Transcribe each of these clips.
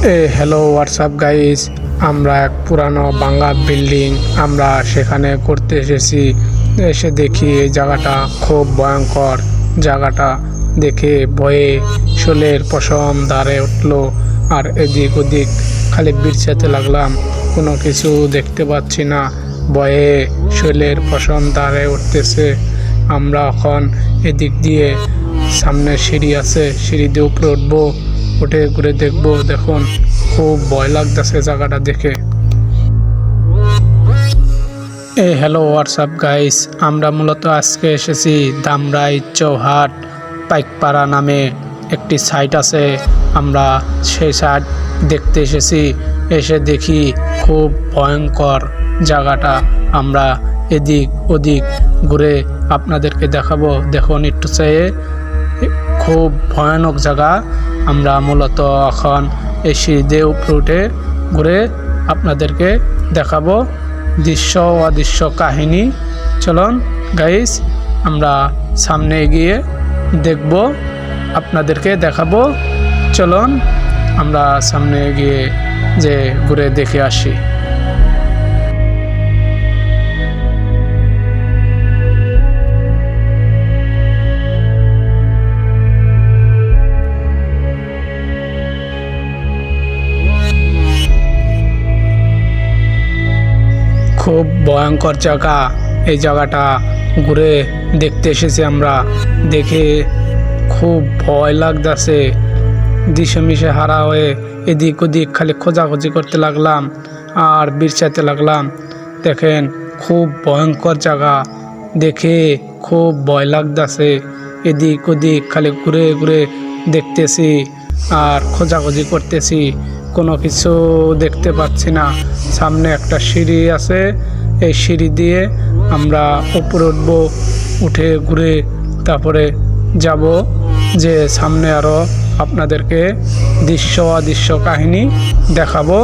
Hello WhatsApp guys, আমরা এক পুরানো ভাঙা বিল্ডিং আমরা সেখানে করতে এসেছি। এসে দেখি এই জায়গাটা খুব ভয়ঙ্কর। জায়গাটা দেখে ভয়ে শোলের পশম দাঁড়ে উঠলো, আর এদিক ওদিক খালি বিরছাতে লাগলাম। কোনো কিছু দেখতে পাচ্ছি না, ভয়ে শোলের পশম দাঁড়ে উঠতেছে। আমরা এখন এদিক দিয়ে সামনে সিঁড়ি আছে, সিঁড়ি দিয়ে উপরে উঠবো, উঠে ঘুরে দেখবো। দেখুন, খুব ভয় লাগতেছে জায়গাটা দেখে। হ্যালো হোয়াটসঅ্যাপ গাইস, আমরা মূলত আজকে এসেছি ধামরাই চৌহাট পাইকপাড়া নামে একটি সাইট আছে। আমরা সেই সাইট দেখতে এসেছি। এসে দেখি খুব ভয়ঙ্কর জায়গাটা। আমরা এদিক ওদিক ঘুরে আপনাদেরকে দেখাবো। দেখুন একটু চেয়ে, খুব ভয়ানক জায়গা। আমরা মূলত এখন এই সিঁড়ি দিয়ে উপরে উঠে ঘুরে আপনাদেরকে দেখাবো দৃশ্য অদৃশ্য কাহিনী। চলুন গাইস, আমরা সামনে এগিয়ে দেখব, আপনাদেরকে দেখাবো। চলুন আমরা সামনে এগিয়ে যে ঘুরে দেখে আসি। খুব ভয়ঙ্কর জায়গা। এই জায়গাটা ঘুরে দেখতে এসেছি আমরা। দেখে খুব ভয় লাগতেছে। দিশে মিশে হারা হয়ে এদিক ওদিক খালি খোঁজাখুঁজি করতে লাগলাম আর বিরচাতে লাগলাম। দেখেন, খুব ভয়ঙ্কর জায়গা। দেখে খুব ভয় লাগতেছে। এদিক ওদিক খালি ঘুরে ঘুরে দেখতেছি আর খোঁজাখুঁজি করতেছি, কোনো কিছু দেখতে পাচ্ছি না। সামনে একটা সিঁড়ি আছে, এই সিঁড়ি দিয়ে আমরা উপরে উঠবো, উঠে ঘুরে তারপরে যাব যে সামনে আরও আপনাদেরকে দৃশ্য অদৃশ্য কাহিনী দেখাবো।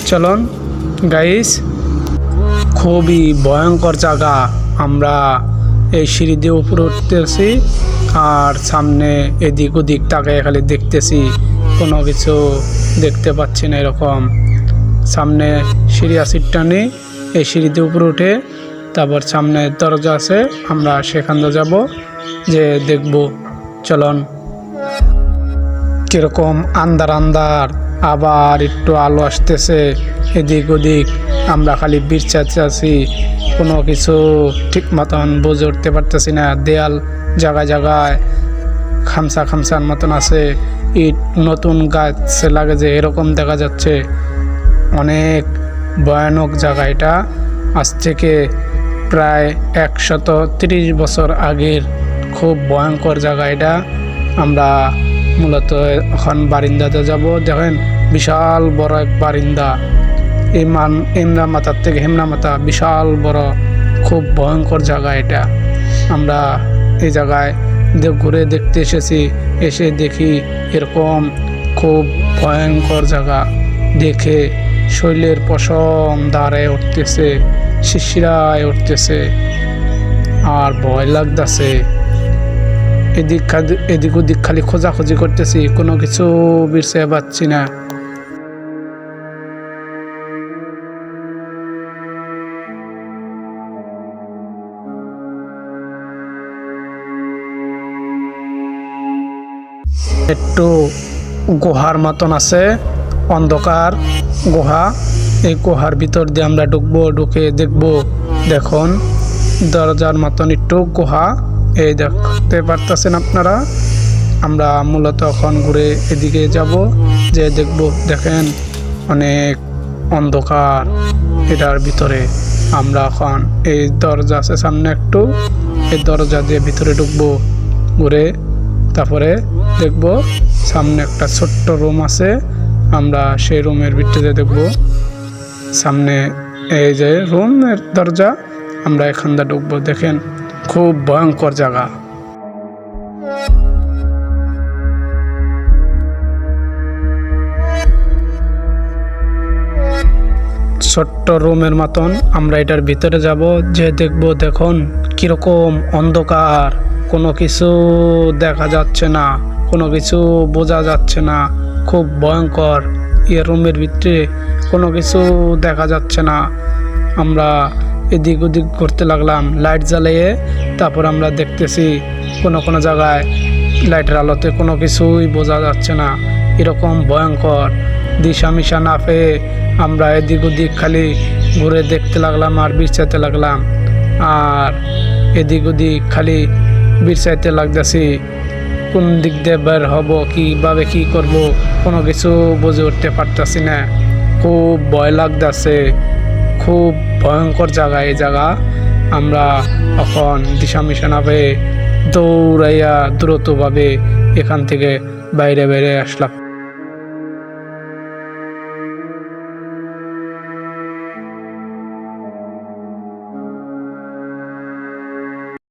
চলুন গাইস, খুবই ভয়ঙ্কর জায়গা। আমরা এই সিঁড়ি দিয়ে উপরে উঠতেছি আর সামনে এদিক ওদিক তাকায় খালি দেখতেছি, কোনো কিছু দেখতে পাচ্ছি না। এরকম সামনে সিঁড়ি সিটটা নেই, এই সিঁড়ি দিয়ে উপরে উঠে তারপর সামনে দরজা আছে, আমরা সেখানে যাব যে দেখব। চলুন, কিরকম আন্দার আন্দার, আবার একটু আলো আসতেছে। এদিক ওদিক আমরা খালি বিরচাতে আছি, কোনো কিছু ঠিক মতন বুঝে উঠতে পারতেছি না। দেয়াল জায়গায় জায়গায় খামসা খামসার মতন আছে, ইট নতুন গাছ লাগে যে এরকম দেখা যাচ্ছে। অনেক ভয়ানক জায়গা এটা। আজ থেকে প্রায় 130 বছর আগের খুব ভয়ঙ্কর জায়গা এটা। আমরা মূলত এখন বারিন্দাতে যাব। দেখেন, বিশাল বড় এক বারিন্দা। ইমরা মাথার থেকে হেমরা মাথা, বিশাল বড়, খুব ভয়ঙ্কর জায়গা এটা। আমরা এই জায়গায় ঘুরে দেখতে এসেছি। এসে দেখি এরকম খুব ভয়ঙ্কর জায়গা। দেখে শৈলের পশম দাঁড়ায় উঠতেছে, শিশিরায় উঠতেছে আর ভয় লাগতেছে। এদিক ওদিক খালি খোঁজাখুঁজি করতেছি, কোনো কিছু বিরছে পাচ্ছি না। একটু গুহার মতন আছে, অন্ধকার গুহা। এই গুহার ভিতর দিয়ে আমরা ঢুকবো, ঢুকে দেখবো। দেখুন, দরজার মতন একটু গুহা, এই দেখতে পারতেছেন আপনারা। আমরা মূলত এখন ঘুরে এদিকে যাব যে দেখব। দেখেন, অনেক অন্ধকার এটার ভিতরে। আমরা এখন এই দরজা আছে সামনে একটু, এই দরজা দিয়ে ভিতরে ঢুকবো, ঘুরে তারপরে দেখব সামনে একটা ছোট্ট রুম আছে। আমরা সেই রুমের ভিতরে দেখব। সামনে এই যে রুমের দরজা, আমরা এখান দিয়ে ঢুকবো। দেখেন, খুব ভয়ঙ্কর জায়গা। ছোট্ট রুমের মতন আমরা এটার ভিতরে যাব যে দেখব। দেখুন কিরকম অন্ধকার, কোনো কিছু দেখা যাচ্ছে না, কোনো কিছু বোঝা যাচ্ছে না, খুব ভয়ঙ্কর। রুমের ভিতরে কোনো কিছু দেখা যাচ্ছে না। আমরা এদিক ওদিক ঘুরতে লাগলাম লাইট জ্বালিয়ে। তারপর আমরা দেখতেছি কোনো কোনো জায়গায় লাইটের আলোতে কোনো কিছুই বোঝা যাচ্ছে না। এরকম ভয়ঙ্কর দিশা মিশা না পেয়ে আমরা এদিক ওদিক খালি ঘুরে দেখতে লাগলাম আর বিছাইতে লাগলাম। আর এদিক ওদিক খালি বিছাইতে লাগতেছি, কোন দিক দিয়ে বের হব, কীভাবে কী করব কোনো কিছু বুঝে উঠতে পারতেছি না। খুব ভয় লাগতেছে, খুব ভয়ঙ্কর জায়গা এই জায়গা। আমরা এখন দিশা মিশা না পেয়ে দৌড়াইয়া দ্রুতভাবে এখান থেকে বাইরে আসলাম।